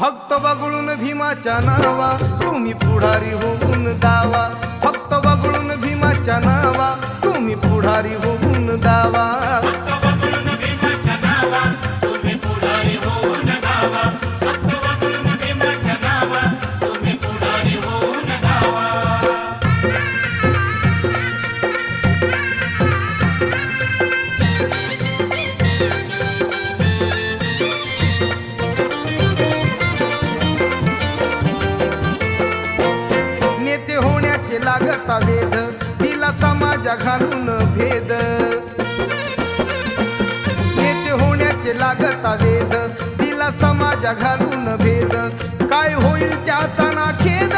फक्त वगळून भीमाच्या नावा तुम्ही पुढारी होऊन दावा, फक्त वगळून भीमाच्या नावा तुम्ही पुढारी होऊन दावा. नेते होण्याचे लागता वेद, दिला समाजा घालून भेद. नेते होण्याचे लागता वेद, दिला समाजा घालून भेद. काय होईल त्याचा ना खेद.